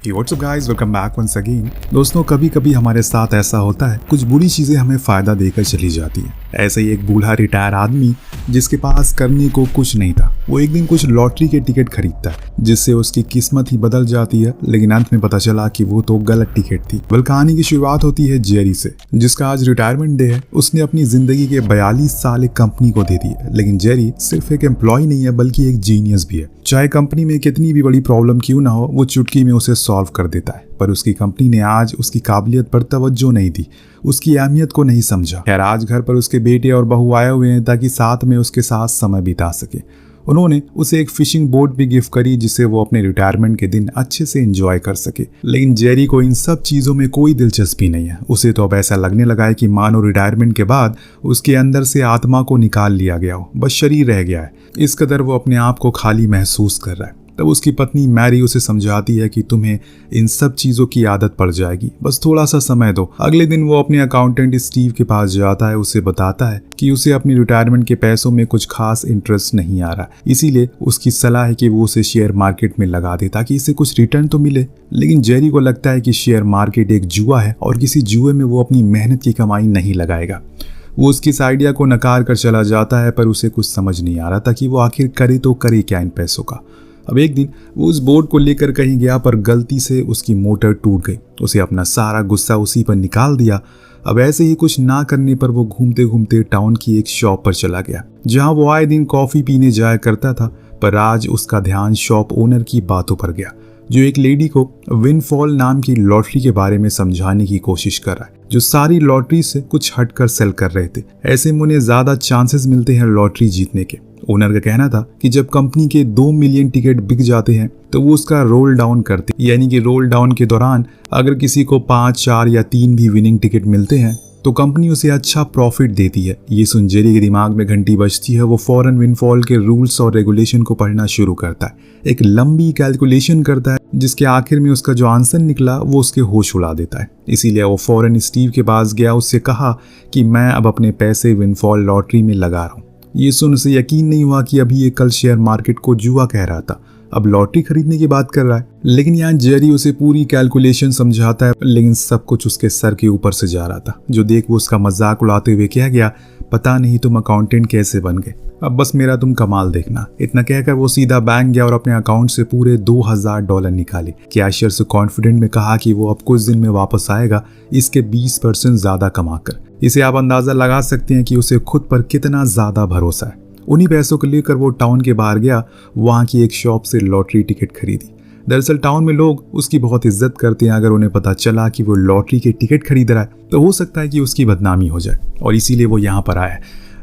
Hey, what's up guys? Welcome back once again. दोस्तों कभी कभी हमारे साथ ऐसा होता है, कुछ बुरी चीजें हमें फायदा देकर चली जाती हैं। ऐसे ही एक बूढ़ा रिटायर आदमी जिसके पास करने को कुछ नहीं था, वो एक दिन कुछ लॉटरी के टिकट खरीदता है जिससे उसकी किस्मत ही बदल जाती है। लेकिन अंत में पता चला कि वो तो गलत टिकट थी। वेल, कहानी की शुरुआत होती है जेरी से, जिसका आज रिटायरमेंट डे है। उसने अपनी जिंदगी के 42 साल एक कंपनी को दे दिए। लेकिन जेरी सिर्फ एक एम्प्लॉय नहीं है बल्कि एक जीनियस भी है। चाहे कंपनी में कितनी भी बड़ी प्रॉब्लम क्यों ना हो, वो चुटकी में उसे सॉल्व कर देता है। पर उसकी कंपनी ने आज उसकी काबिलियत पर तवज्जो नहीं दी, उसकी अहमियत को नहीं समझा। खैर, आज घर पर उसके बेटे और बहू आए हुए हैं ताकि साथ में उसके साथ समय बिता सके। उन्होंने उसे एक फिशिंग बोट भी गिफ्ट करी जिसे वो अपने रिटायरमेंट के दिन अच्छे से एंजॉय कर सके। लेकिन जेरी को इन सब चीजों में कोई दिलचस्पी नहीं है। उसे तो अब ऐसा लगने लगा है कि मानो रिटायरमेंट के बाद उसके अंदर से आत्मा को निकाल लिया गया हो, बस शरीर रह गया है। इस कदर वो अपने आप को खाली महसूस कर रहा है। तब उसकी पत्नी मैरी उसे समझाती है कि तुम्हें इन सब चीजों की आदत पड़ जाएगी, बस थोड़ा सा समय दो। अगले दिन वो अपने अकाउंटेंट स्टीव के पास जाता है। उसे बताता है कि उसे अपनी रिटायरमेंट के पैसों में कुछ खास इंटरेस्ट नहीं आ रहा, इसीलिए उसकी सलाह है कि वो उसे शेयर मार्केट में लगा दे ताकि इसे कुछ रिटर्न तो मिले। लेकिन जेरी को लगता है कि शेयर मार्केट एक जुआ है और किसी जुए में वो अपनी मेहनत की कमाई नहीं लगाएगा। वो उसकी इस आइडिया को नकार कर चला जाता है, पर उसे कुछ समझ नहीं आ रहा था कि वो आखिर करे तो करे क्या इन पैसों का। अब एक दिन वो उस बोट को लेकर कहीं गया, पर गलती से उसकी मोटर टूट गई। उसे अपना सारा गुस्सा उसी पर निकाल दिया। अब ऐसे ही कुछ ना करने पर वो घूमते घूमते टाउन की एक शॉप पर चला गया जहां वो आए दिन कॉफी पीने जाया करता था। पर आज उसका ध्यान शॉप ओनर की बातों पर गया, जो एक लेडी को विनफॉल नाम की लॉटरी के बारे में समझाने की कोशिश कर रहा है, जो सारी लॉटरी से कुछ हटकर सेल कर रहे थे। ऐसे में उन्हें ज्यादा चांसेस मिलते हैं लॉटरी जीतने के। ओनर का कहना था कि जब कंपनी के 2 मिलियन टिकट बिक जाते हैं तो वो उसका रोल डाउन करते, यानी कि रोल डाउन के दौरान अगर किसी को 5, 4 या 3 भी विनिंग टिकट मिलते हैं तो कंपनी उसे अच्छा प्रॉफिट देती है। ये सुन जेरी के दिमाग में घंटी बजती है। वो फौरन विनफॉल के रूल्स और रेगुलेशन को पढ़ना शुरू करता है, एक लंबी कैलकुलेशन करता है जिसके आखिर में उसका जो आंसर निकला वो उसके होश उड़ा देता है। इसीलिए वो फौरन स्टीव के पास गया, उससे कहा कि मैं अब अपने पैसे विनफॉल लॉटरी में लगा रहा हूँ। ये सुन उसे यकीन नहीं हुआ कि अभी ये कल शेयर मार्केट को जुआ कह रहा था, अब लॉटरी खरीदने की बात कर रहा है। लेकिन यहाँ जेरी उसे पूरी कैलकुलेशन समझाता है, लेकिन सब कुछ उसके सर के ऊपर से जा रहा था। जो देख वो उसका मजाक उड़ाते हुए कह गया, पता नहीं तुम अकाउंटेंट कैसे बन गए, अब बस मेरा तुम कमाल देखना। इतना कहकर वो सीधा बैंक गया और अपने अकाउंट से पूरे $2000 निकाले। कैशियर से कॉन्फिडेंट में कहा कि वो अब कुछ दिन में वापस आएगा, इसके 20% ज्यादा कमाकर। इसे आप अंदाजा लगा सकते हैं कि उसे खुद पर कितना ज्यादा भरोसा है। उन्हीं पैसों को लेकर वो टाउन के बाहर गया, वहां की एक शॉप से लॉटरी टिकट खरीदी। दरअसल टाउन में लोग उसकी बहुत इज्जत करते हैं। अगर उन्हें पता चला कि वो लॉटरी के टिकट खरीद रहा है तो हो सकता है कि उसकी बदनामी हो जाए, और इसीलिए वो यहाँ पर आया।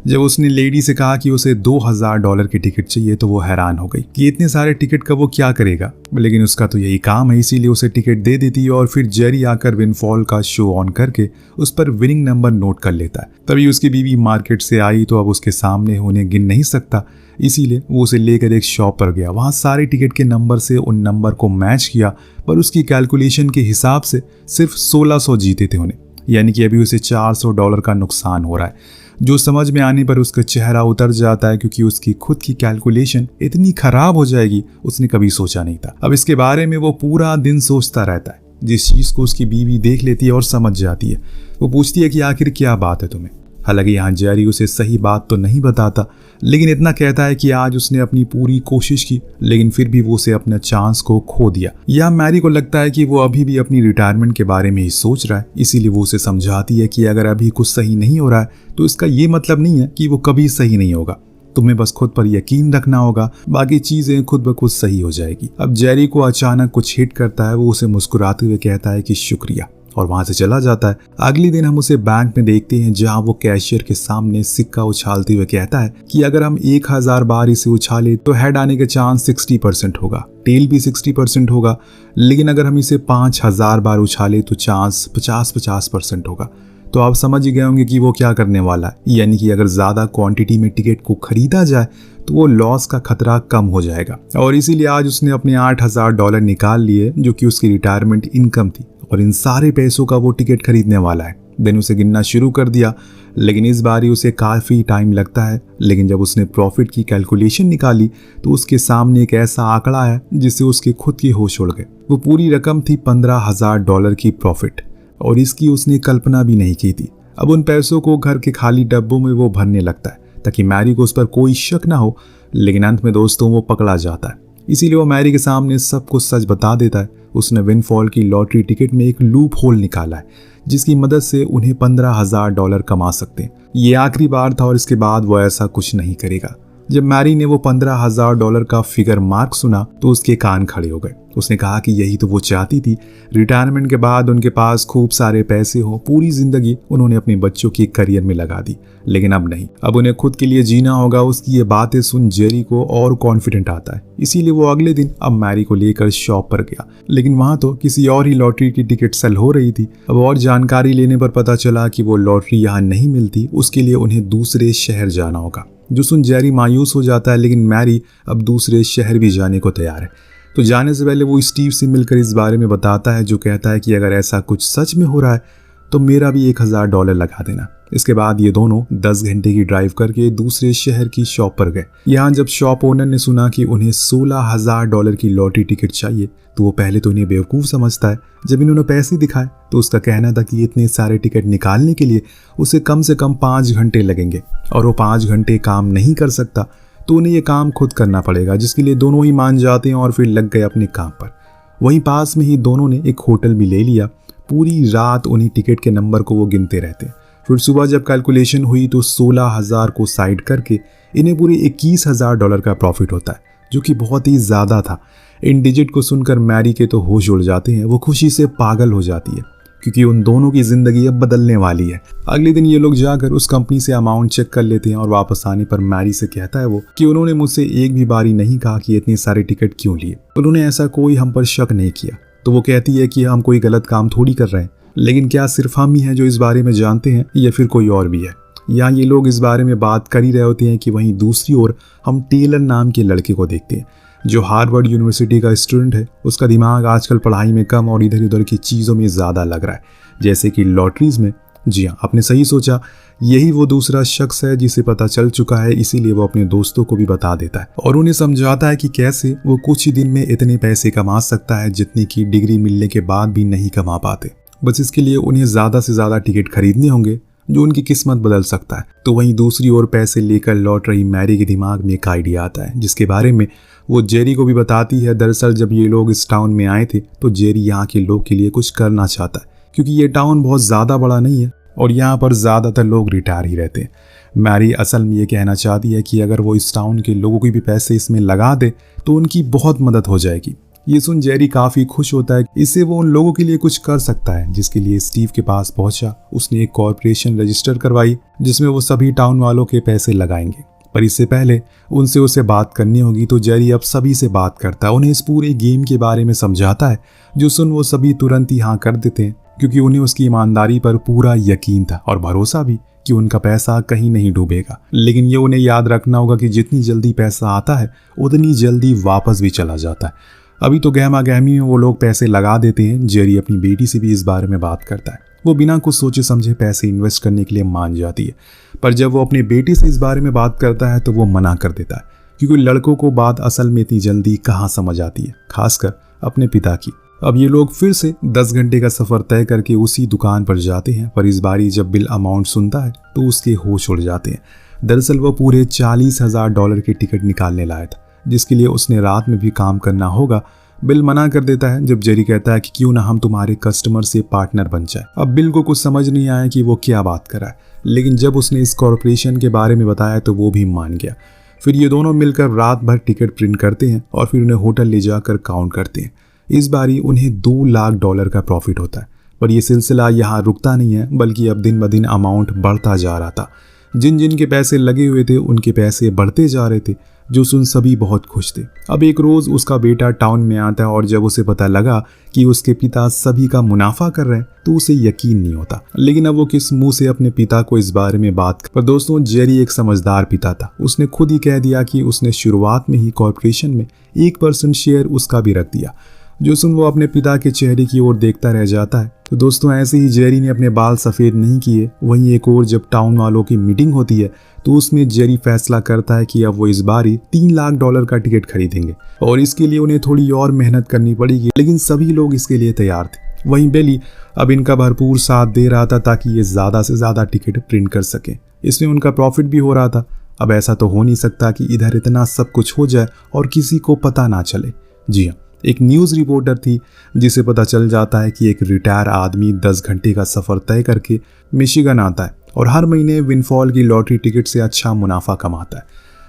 जब उसने लेडी से कहा कि उसे $2000 के टिकट चाहिए तो वो हैरान हो गई कि इतने सारे टिकट का वो क्या करेगा। लेकिन उसका तो यही काम है, इसीलिए उसे टिकट दे देती है। और फिर जेरी आकर विनफॉल का शो ऑन करके उस पर विनिंग नंबर नोट कर लेता है। तभी उसकी बीवी मार्केट से आई तो अब उसके सामने उन्हें गिन नहीं सकता, इसीलिए वो उसे लेकर एक शॉप पर गया। वहां सारे टिकट के नंबर से उन नंबर को मैच किया, पर उसकी कैलकुलेशन के हिसाब से सिर्फ 1600 जीते थे उन्हें, यानी कि अभी उसे $400 का नुकसान हो रहा है। जो समझ में आने पर उसका चेहरा उतर जाता है, क्योंकि उसकी खुद की कैलकुलेशन इतनी खराब हो जाएगी उसने कभी सोचा नहीं था। अब इसके बारे में वो पूरा दिन सोचता रहता है, जिस चीज को उसकी बीवी देख लेती है और समझ जाती है। वो पूछती है कि आखिर क्या बात है तुम्हें। हालांकि यहाँ जेरी उसे सही बात तो नहीं बताता, लेकिन इतना कहता है कि आज उसने अपनी पूरी कोशिश की, लेकिन फिर भी वो उसे अपने चांस को खो दिया। या मैरी को लगता है कि वो अभी भी अपनी रिटायरमेंट के बारे में ही सोच रहा है, इसीलिए वो उसे समझाती है कि अगर अभी कुछ सही नहीं हो रहा है तो इसका ये मतलब नहीं है कि वो कभी सही नहीं होगा। तुम्हें बस खुद पर यकीन रखना होगा, बाकी चीजें खुद ब खुद सही हो जाएगी। अब जेरी को अचानक कुछ हिट करता है। वो उसे मुस्कुराते हुए कहता है कि शुक्रिया, और वहां से चला जाता है। अगले दिन हम उसे बैंक में देखते हैं, जहां वो कैशियर के सामने सिक्का उछालते हुए कहता है कि अगर हम 1000 बार इसे उछाले तो हेड आने के चांस 60% होगा, टेल भी 60% होगा। लेकिन अगर हम इसे 5000 बार उछाले तो चांस 50-50% होगा। तो आप समझ ही गए होंगे कि वो क्या करने वाला है, यानी कि अगर ज्यादा क्वांटिटी में टिकट को खरीदा जाए तो वो लॉस का खतरा कम हो जाएगा। और इसीलिए आज उसने अपने $8000 निकाल लिए, जो कि उसकी रिटायरमेंट इनकम थी, और इन सारे पैसों का वो टिकट खरीदने वाला है। देन उसे गिनना शुरू कर दिया। लेकिन इस बार ही उसे काफ़ी टाइम लगता है। लेकिन जब उसने प्रॉफिट की कैलकुलेशन निकाली तो उसके सामने एक ऐसा आंकड़ा है जिससे उसके खुद के होश उड़ गए। वो पूरी रकम थी $15,000 की प्रॉफिट, और इसकी उसने कल्पना भी नहीं की थी। अब उन पैसों को घर के खाली डब्बों में वो भरने लगता है ताकि मैरी को उस पर कोई शक ना हो। लेकिन अंत में दोस्तों वो पकड़ा जाता है, इसीलिए वो मैरी के सामने सब कुछ सच बता देता है। उसने विनफॉल की लॉटरी टिकट में एक लूप होल निकाला है जिसकी मदद से उन्हें $15,000 कमा सकते हैं। ये आखिरी बार था और इसके बाद वो ऐसा कुछ नहीं करेगा। जब मैरी ने वो $15,000 का फिगर मार्क सुना तो उसके कान खड़े हो गए। उसने कहा कि यही तो वो चाहती थी, रिटायरमेंट के बाद उनके पास खूब सारे पैसे हो। पूरी जिंदगी उन्होंने अपने बच्चों के करियर में लगा दी, लेकिन अब नहीं, अब उन्हें खुद के लिए जीना होगा। उसकी ये बातें सुन जेरी को और कॉन्फिडेंट आता है, इसीलिए वो अगले दिन अब मैरी को लेकर शॉप पर गया। लेकिन वहां तो किसी और ही लॉटरी की टिकट सेल हो रही थी। अब और जानकारी लेने पर पता चला कि वो लॉटरी यहाँ नहीं मिलती, उसके लिए उन्हें दूसरे शहर जाना होगा। जो सुन जेरी मायूस हो जाता है, लेकिन मैरी अब दूसरे शहर भी जाने को तैयार है। तो जाने से पहले वो स्टीव से मिलकर इस बारे में बताता है, जो कहता है कि अगर ऐसा कुछ सच में हो रहा है तो मेरा भी $1,000 लगा देना। इसके बाद ये दोनों 10 घंटे की ड्राइव करके दूसरे शहर की शॉप पर गए। यहाँ जब शॉप ओनर ने सुना कि उन्हें $16,000 की लॉटरी टिकट चाहिए तो वो पहले तो उन्हें बेवकूफ़ समझता है। जब इन्होंने पैसे दिखाए तो उसका कहना था कि इतने सारे टिकट निकालने के लिए उसे कम से कम 5 घंटे लगेंगे और वो 5 घंटे काम नहीं कर सकता, तो उन्हें ये काम खुद करना पड़ेगा, जिसके लिए दोनों ही मान जाते हैं और फिर लग गए अपने काम पर। वहीं पास में ही दोनों ने एक होटल भी ले लिया। पूरी रात उन्हीं टिकट के नंबर को वो गिनते रहते हैं। फिर सुबह जब कैलकुलेशन हुई तो 16,000 को साइड करके इन्हें पूरे $21,000 का प्रॉफिट होता है, जो कि बहुत ही ज़्यादा था। इन डिजिट को सुनकर मैरी के तो होश उड़ जाते हैं। वो खुशी से पागल हो जाती है क्योंकि उन दोनों की ज़िंदगी अब बदलने वाली है। अगले दिन ये लोग जाकर उस कंपनी से अमाउंट चेक कर लेते हैं और वापस आने पर मैरी से कहता है वो कि उन्होंने मुझसे एक भी बारी नहीं कहा कि इतने सारे टिकट क्यों लिए। उन्होंने ऐसा कोई हम पर शक नहीं किया। तो वो कहती है कि हम कोई गलत काम थोड़ी कर रहे हैं, लेकिन क्या सिर्फ हम ही हैं जो इस बारे में जानते हैं या फिर कोई और भी है। यहाँ ये लोग इस बारे में बात कर ही रहे होते हैं कि वहीं दूसरी ओर हम टेलर नाम के लड़के को देखते हैं, जो हार्वर्ड यूनिवर्सिटी का स्टूडेंट है। उसका दिमाग आजकल पढ़ाई में कम और इधर उधर की चीज़ों में ज़्यादा लग रहा है, जैसे कि लॉटरीज में। जी हाँ, आपने सही सोचा, यही वो दूसरा शख्स है जिसे पता चल चुका है, इसीलिए वो अपने दोस्तों को भी बता देता है और उन्हें समझाता है कि कैसे वो कुछ ही दिन में इतने पैसे कमा सकता है जितने की डिग्री मिलने के बाद भी नहीं कमा पाते। बस इसके लिए उन्हें ज़्यादा से ज़्यादा टिकट खरीदने होंगे जो उनकी किस्मत बदल सकता है। तो वहीं दूसरी ओर पैसे लेकर लौट रही मैरी के दिमाग में एक आइडिया आता है, जिसके बारे में वो जेरी को भी बताती है। दरअसल जब ये लोग इस टाउन में आए थे तो जेरी यहाँ के लोग के लिए कुछ करना चाहता है, क्योंकि ये टाउन बहुत ज़्यादा बड़ा नहीं है और यहाँ पर ज़्यादातर लोग रिटायर ही रहते हैं। मैरी असल में ये कहना चाहती है कि अगर वो इस टाउन के लोगों के भी पैसे इसमें लगा दे तो उनकी बहुत मदद हो जाएगी। ये सुन जेरी काफ़ी खुश होता है, इससे वो उन लोगों के लिए कुछ कर सकता है, जिसके लिए स्टीव के पास पहुंचा। उसने एक कॉर्पोरेशन रजिस्टर करवाई जिसमें वो सभी टाउन वालों के पैसे लगाएंगे, पर इससे पहले उनसे उसे बात करनी होगी। तो जेरी अब सभी से बात करता है, उन्हें इस पूरे गेम के बारे में समझाता है, जो सुन वो सभी तुरंत ही हाँ कर देते हैं, क्योंकि उन्हें उसकी ईमानदारी पर पूरा यकीन था और भरोसा भी कि उनका पैसा कहीं नहीं डूबेगा। लेकिन ये उन्हें याद रखना होगा कि जितनी जल्दी पैसा आता है उतनी जल्दी वापस भी चला जाता है। अभी तो गहमा गहमी में वो लोग पैसे लगा देते हैं। जेरी अपनी बेटी से भी इस बारे में बात करता है। वो बिना कुछ सोचे समझे पैसे इन्वेस्ट करने के लिए मान जाती है, पर जब वो अपने बेटे से इस बारे में बात करता है तो वो मना कर देता है, क्योंकि लड़कों को बात असल में इतनी जल्दी कहाँ समझ आती है, खासकर अपने पिता की। अब ये लोग फिर से 10 घंटे का सफर तय करके उसी दुकान पर जाते हैं, पर इस बारी जब बिल अमाउंट सुनता है तो उसके होश उड़ जाते हैं। दरअसल वो पूरे $40,000 के टिकट निकालने लाया था, जिसके लिए उसने रात में भी काम करना होगा। बिल मना कर देता है जब जेरी कहता है कि क्यों ना हम तुम्हारे कस्टमर से पार्टनर बन जाए। अब बिल को कुछ समझ नहीं आया कि वो क्या बात कर रहा है, लेकिन जब उसने इस कॉर्पोरेशन के बारे में बताया तो वो भी मान गया। फिर ये दोनों मिलकर रात भर टिकट प्रिंट करते हैं और फिर उन्हें होटल ले जाकर काउंट करते हैं। इस बारी उन्हें $2 लाख का प्रॉफिट होता है, पर यह सिलसिला यहाँ रुकता नहीं है, बल्कि अब दिन ब दिन अमाउंट बढ़ता जा रहा था। जिन जिन के पैसे लगे हुए थे उनके पैसे बढ़ते जा रहे थे, जो सुन सभी बहुत खुश थे। अब एक रोज़ उसका बेटा टाउन में आता है और जब उसे पता लगा कि उसके पिता सभी का मुनाफा कर रहे हैं तो उसे यकीन नहीं होता, लेकिन अब वो किस मुंह से अपने पिता को इस बारे में बात कर। पर दोस्तों, जेरी एक समझदार पिता था। उसने खुद ही कह दिया कि उसने शुरुआत में ही कॉर्पोरेशन में 1% शेयर उसका भी रख दिया। जो सुन वो अपने पिता के चेहरे की ओर देखता रह जाता है। तो दोस्तों ऐसे ही जेरी ने अपने बाल सफ़ेद नहीं किए। वहीं एक और जब टाउन वालों की मीटिंग होती है तो उसमें जेरी फैसला करता है कि अब वो इस बार ही $3 लाख का टिकट खरीदेंगे और इसके लिए उन्हें थोड़ी और मेहनत करनी पड़ेगी, लेकिन सभी लोग इसके लिए तैयार थे। वहीं बेली अब इनका भरपूर साथ दे रहा था ताकि ये ज़्यादा से ज़्यादा टिकट प्रिंट कर सके। इसमें उनका प्रॉफिट भी हो रहा था। अब ऐसा तो हो नहीं सकता कि इधर इतना सब कुछ हो जाए और किसी को पता ना चले। जी हाँ, एक न्यूज़ रिपोर्टर थी जिसे पता चल जाता है कि एक रिटायर आदमी 10 घंटे का सफ़र तय करके मिशिगन आता है और हर महीने विनफॉल की लॉटरी टिकट से अच्छा मुनाफा कमाता है।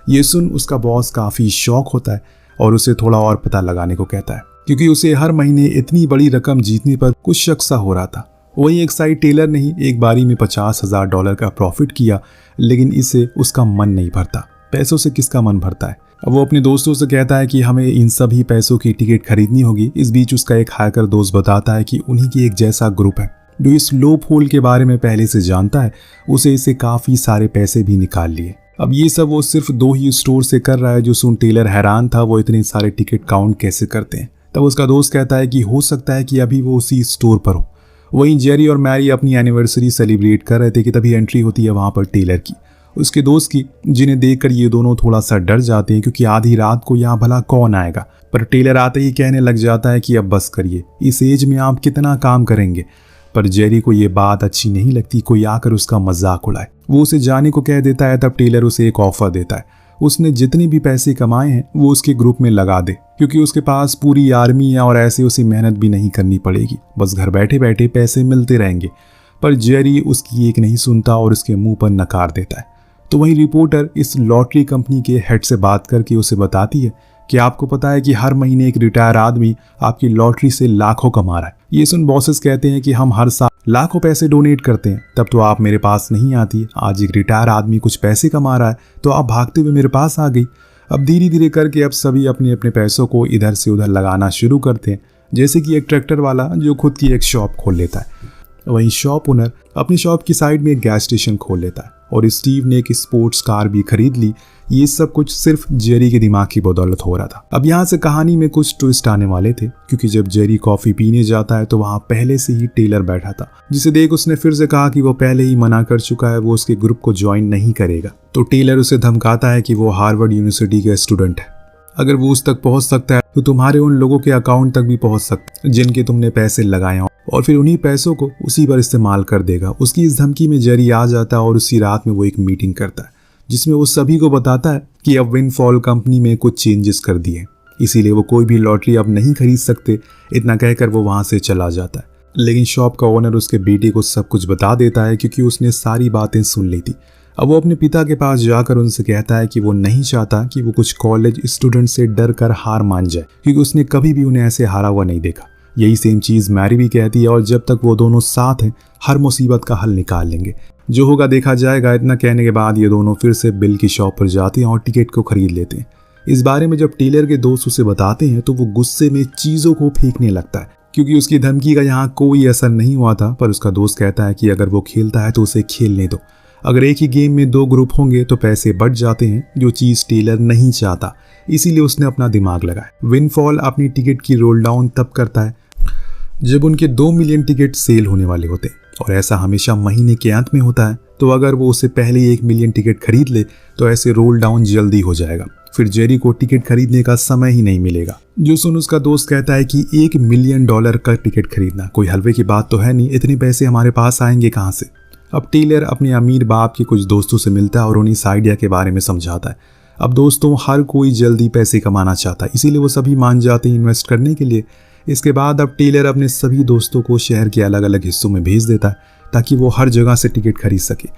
ये सुन उसका बॉस काफ़ी शौक होता है और उसे थोड़ा और पता लगाने को कहता है, क्योंकि उसे हर महीने इतनी बड़ी रकम जीतने पर कुछ शक सा हो रहा था। वहीं एक साइड टेलर ने ही एक बारी में $50,000 का प्रॉफिट किया, लेकिन इससे उसका मन नहीं भरता। पैसों से किसका मन भरता है। अब वो अपने दोस्तों से कहता है कि हमें इन सभी पैसों की टिकट खरीदनी होगी। इस बीच उसका एक हैकर दोस्त बताता है कि उन्हीं की एक जैसा ग्रुप है जो इस लूप होल के बारे में पहले से जानता है। उसे इससे काफ़ी सारे पैसे भी निकाल लिए। अब ये सब वो सिर्फ 2 ही स्टोर से कर रहा है। जो सुन टेलर हैरान था, वो इतने सारे टिकट काउंट कैसे करते हैं। तब उसका दोस्त कहता है कि हो सकता है कि अभी वो उसी स्टोर पर हो। वहीं जेरी और मैरी अपनी एनिवर्सरी सेलिब्रेट कर रहे थे कि तभी एंट्री होती है वहाँ पर टेलर की, उसके दोस्त की, जिन्हें देखकर ये दोनों थोड़ा सा डर जाते हैं क्योंकि आधी रात को यहाँ भला कौन आएगा। पर टेलर आते ही कहने लग जाता है कि अब बस करिए, इस एज में आप कितना काम करेंगे। पर जेरी को ये बात अच्छी नहीं लगती, कोई आकर उसका मजाक उड़ाए। वो उसे जाने को कह देता है। तब टेलर उसे एक ऑफर देता है, उसने जितने भी पैसे कमाए हैं वो उसके ग्रुप में लगा दे, क्योंकि उसके पास पूरी आर्मी है और ऐसे उसे मेहनत भी नहीं करनी पड़ेगी, बस घर बैठे बैठे पैसे मिलते रहेंगे। पर जेरी उसकी एक नहीं सुनता और उसके मुंह पर नकार देता है। तो वही रिपोर्टर इस लॉटरी कंपनी के हेड से बात करके उसे बताती है कि आपको पता है कि हर महीने एक रिटायर आदमी आपकी लॉटरी से लाखों कमा रहा है। ये सुन बॉसेस कहते हैं कि हम हर साल लाखों पैसे डोनेट करते हैं, तब तो आप मेरे पास नहीं आती। आज एक रिटायर आदमी कुछ पैसे कमा रहा है तो आप भागते हुए मेरे पास आ गई। अब धीरे धीरे करके अब सभी अपने अपने पैसों को इधर से उधर लगाना शुरू करते हैं, जैसे कि एक ट्रैक्टर वाला जो खुद की एक शॉप खोल लेता है। वहीं शॉप ओनर अपनी शॉप की साइड में एक गैस स्टेशन खोल लेता है और स्टीव ने एक स्पोर्ट्स कार भी खरीद ली। ये सब कुछ सिर्फ जेरी के दिमाग की बदौलत हो रहा था। अब यहाँ से कहानी में कुछ ट्विस्ट आने वाले थे, क्योंकि जब जेरी कॉफी पीने जाता है तो वहाँ पहले से ही टेलर बैठा था, जिसे देख उसने फिर से कहा कि वो पहले ही मना कर चुका है, वो उसके ग्रुप को ज्वाइन नहीं करेगा। तो टेलर उसे धमकाता है कि वो हार्वर्ड यूनिवर्सिटी का स्टूडेंट है, अगर वो उस तक पहुंच सकता है तो तुम्हारे उन लोगों के अकाउंट तक भी पहुंच सकता है जिनके तुमने पैसे लगाए हो, और फिर उन्हीं पैसों को उसी पर इस्तेमाल कर देगा। उसकी इस धमकी में जेरी आ जाता है और उसी रात में वो एक मीटिंग करता है जिसमें वो सभी को बताता है कि अब विनफॉल कंपनी में कुछ चेंजेस कर दिए, इसीलिए वो कोई भी लॉटरी अब नहीं खरीद सकते। इतना कहकर वो वहां से चला जाता है, लेकिन शॉप का ओनर उसके बेटे को सब कुछ बता देता है क्योंकि उसने सारी बातें सुन ली थी। अब वो अपने पिता के पास जाकर उनसे कहता है कि वो नहीं चाहता कि वो कुछ कॉलेज स्टूडेंट से डर कर हार मान जाए, क्योंकि उसने कभी भी उन्हें ऐसे हारा हुआ नहीं देखा। यही सेम चीज़ मैरी भी कहती है, और जब तक वो दोनों साथ हैं हर मुसीबत का हल निकाल लेंगे, जो होगा देखा जाएगा। इतना कहने के बाद ये दोनों फिर से बिल की शॉप पर जाते हैं और टिकट को खरीद लेते हैं। इस बारे में जब टेलर के दोस्त उसे बताते हैं तो वो गुस्से में चीज़ों को फेंकने लगता है, क्योंकि उसकी धमकी का यहाँ कोई असर नहीं हुआ था। पर उसका दोस्त कहता है कि अगर वो खेलता है तो उसे खेलने दो, अगर एक ही गेम में 2 ग्रुप होंगे तो पैसे बढ़ जाते हैं, जो चीज़ टेलर नहीं चाहता, इसीलिए उसने अपना दिमाग लगाया। विनफॉल अपनी टिकट की रोल डाउन तब करता है जब उनके 2 मिलियन टिकट सेल होने वाले होते हैं, और ऐसा हमेशा महीने के अंत में होता है। तो अगर वो उससे पहले 1 मिलियन टिकट खरीद ले तो ऐसे रोल डाउन जल्दी हो जाएगा, फिर जेरी को टिकट खरीदने का समय ही नहीं मिलेगा। जो सुन उसका दोस्त कहता है कि $1 मिलियन का टिकट खरीदना कोई हलवे की बात तो है नहीं, इतने पैसे हमारे पास आएंगे कहाँ से। अब टेलर अपने अमीर बाप के कुछ दोस्तों से मिलता है और उन्हें इस आइडिया के बारे में समझाता है। अब दोस्तों हर कोई जल्दी पैसे कमाना चाहता है, इसीलिए वो सभी मान जाते हैं इन्वेस्ट करने के लिए। इसके बाद अब टेलर अपने सभी दोस्तों को शहर के अलग अलग हिस्सों में भेज देता है ताकि वो हर जगह से टिकट खरीद सके।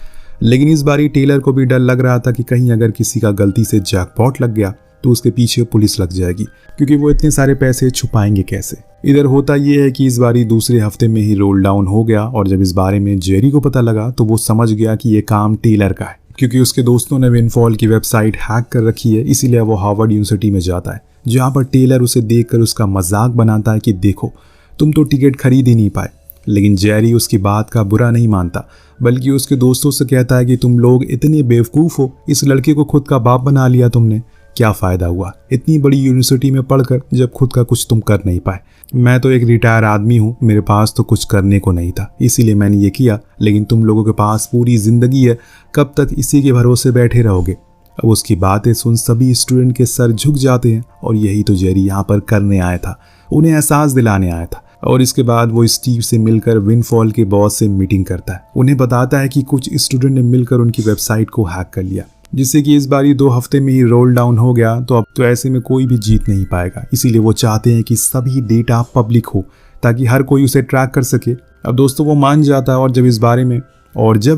लेकिन इस बारी टेलर को भी डर लग रहा था कि कहीं अगर किसी का गलती से जैकपॉट लग गया तो उसके पीछे पुलिस लग जाएगी, क्योंकि वो इतने सारे पैसे छुपाएंगे कैसे। इधर होता ये है कि इस बारी दूसरे हफ्ते में ही रोल डाउन हो गया, और जब इस बारे में जेरी को पता लगा तो वो समझ गया कि ये काम टेलर का है, क्योंकि उसके दोस्तों ने विनफॉल की वेबसाइट हैक कर रखी है। इसीलिए वो हार्वर्ड यूनिवर्सिटी में जाता है, जहाँ पर टेलर उसे देखकर उसका मजाक बनाता है कि देखो तुम तो टिकट खरीद ही नहीं पाए। लेकिन जेरी उसकी बात का बुरा नहीं मानता, बल्कि उसके दोस्तों से कहता है कि तुम लोग इतने बेवकूफ़ हो, इस लड़के को खुद का बाप बना लिया तुमने, क्या फ़ायदा हुआ इतनी बड़ी यूनिवर्सिटी में पढ़कर जब खुद का कुछ तुम कर नहीं पाए। मैं तो एक रिटायर आदमी हूँ, मेरे पास तो कुछ करने को नहीं था, इसीलिए मैंने ये किया। लेकिन तुम लोगों के पास पूरी ज़िंदगी है, कब तक इसी के भरोसे बैठे रहोगे। अब उसकी बातें सुन सभी स्टूडेंट के सर झुक जाते हैं और यही तो जेरी यहाँ पर करने आया था, उन्हें एहसास दिलाने आया था। और इसके बाद वो स्टीव से मिलकर विंडफॉल के बॉस से मीटिंग करता है, उन्हें बताता है कि कुछ स्टूडेंट ने मिलकर उनकी वेबसाइट को हैक कर लिया, जिससे कि इस बारी 2 हफ्ते में ही रोल डाउन हो गया। तो अब तो ऐसे में कोई भी जीत नहीं पाएगा, इसीलिए वो चाहते हैं कि सभी डेटा पब्लिक हो ताकि हर कोई उसे ट्रैक कर सके। अब दोस्तों वो मान जाता है और जब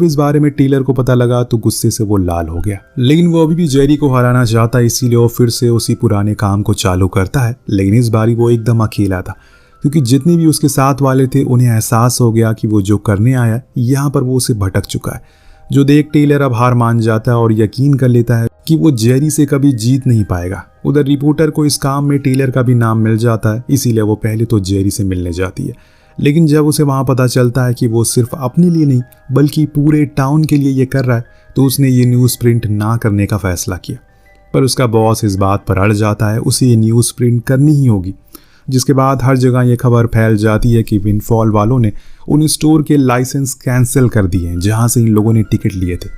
इस बारे में टेलर को पता लगा तो गुस्से से वो लाल हो गया। लेकिन वो अभी भी जेरी को हराना चाहता है, इसीलिए वो फिर से उसी पुराने काम को चालू करता है। लेकिन इस बारी वो एकदम अकेला था, क्योंकि जितने भी उसके साथ वाले थे उन्हें एहसास हो गया कि वो जो करने आया यहाँ पर वो उसे भटक चुका है। जो देख टेलर अब हार मान जाता है और यकीन कर लेता है कि वो जेरी से कभी जीत नहीं पाएगा। उधर रिपोर्टर को इस काम में टेलर का भी नाम मिल जाता है, इसीलिए वो पहले तो जेरी से मिलने जाती है। लेकिन जब उसे वहाँ पता चलता है कि वो सिर्फ अपने लिए नहीं बल्कि पूरे टाउन के लिए ये कर रहा है, तो उसने ये न्यूज़ प्रिंट ना करने का फैसला किया। पर उसका बॉस इस बात पर अड़ जाता है, उसे ये न्यूज़ प्रिंट करनी ही होगी। जिसके बाद हर जगह ये खबर फैल जाती है कि विंडफॉल वालों ने उन स्टोर के लाइसेंस कैंसिल कर दिए हैं जहाँ से इन लोगों ने टिकट लिए थे।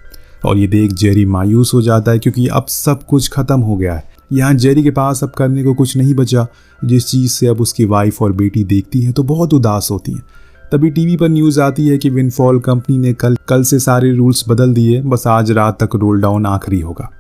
और ये देख जेरी मायूस हो जाता है, क्योंकि अब सब कुछ खत्म हो गया है। यहाँ जेरी के पास अब करने को कुछ नहीं बचा। जिस चीज़ से अब उसकी वाइफ और बेटी देखती हैं तो बहुत उदास होती हैं। तभी टीवी पर न्यूज़ आती है कि विंडफॉल कंपनी ने कल से सारे रूल्स बदल दिए, बस आज रात तक रोल डाउन आखिरी होगा।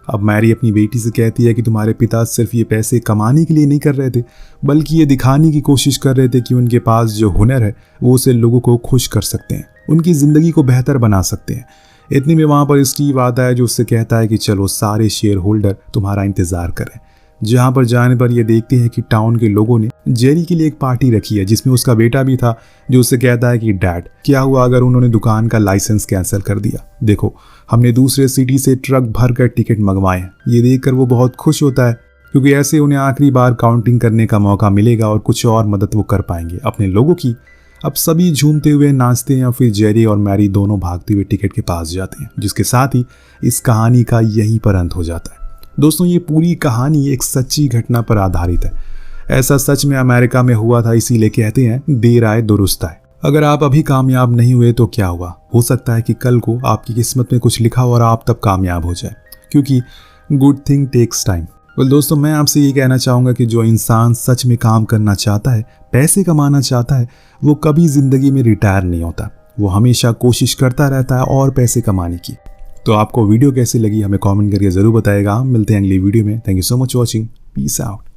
अब मैरी अपनी बेटी से कहती है कि तुम्हारे पिता सिर्फ ये पैसे कमाने के लिए नहीं कर रहे थे, बल्कि ये दिखाने की कोशिश कर रहे थे कि उनके पास जो हुनर है वो उसे लोगों को खुश कर सकते हैं, उनकी ज़िंदगी को बेहतर बना सकते हैं। इतने में वहाँ पर स्टीव आता है, जो उससे कहता है कि चलो सारे शेयर होल्डर तुम्हारा इंतज़ार करें। जहाँ पर जाने पर ये देखते हैं कि टाउन के लोगों ने जेरी के लिए एक पार्टी रखी है, जिसमें उसका बेटा भी था, जो उससे कहता है कि डैड क्या हुआ अगर उन्होंने दुकान का लाइसेंस कैंसिल कर दिया। देखो हमने दूसरे सिटी से ट्रक भर कर टिकट मंगवाए हैं। ये देखकर वो बहुत खुश होता है, क्योंकि ऐसे उन्हें आखिरी बार काउंटिंग करने का मौका मिलेगा और कुछ और मदद वो कर पाएंगे अपने लोगों की। अब सभी झूमते हुए नाचते हैं और फिर जेरी और मैरी दोनों भागते हुए टिकट के पास जाते हैं, जिसके साथ ही इस कहानी का यहीं पर अंत हो जाता है। दोस्तों ये पूरी कहानी एक सच्ची घटना पर आधारित है। ऐसा सच में अमेरिका में हुआ था, इसीलिए कहते हैं देर आए दुरुस्त आए। अगर आप अभी कामयाब नहीं हुए तो क्या हुआ, हो सकता है कि कल को आपकी किस्मत में कुछ लिखा हो और आप तब कामयाब हो जाए, क्योंकि गुड थिंग टेक्स टाइम। दोस्तों मैं आपसे ये कहना चाहूँगा कि जो इंसान सच में काम करना चाहता है, पैसे कमाना चाहता है, वो कभी ज़िंदगी में रिटायर नहीं होता। वो हमेशा कोशिश करता रहता है और पैसे कमाने की। तो आपको वीडियो कैसी लगी हमें कमेंट करके ज़रूर बताएगा। मिलते हैं अगली वीडियो में। Thank you so much watching. Peace out.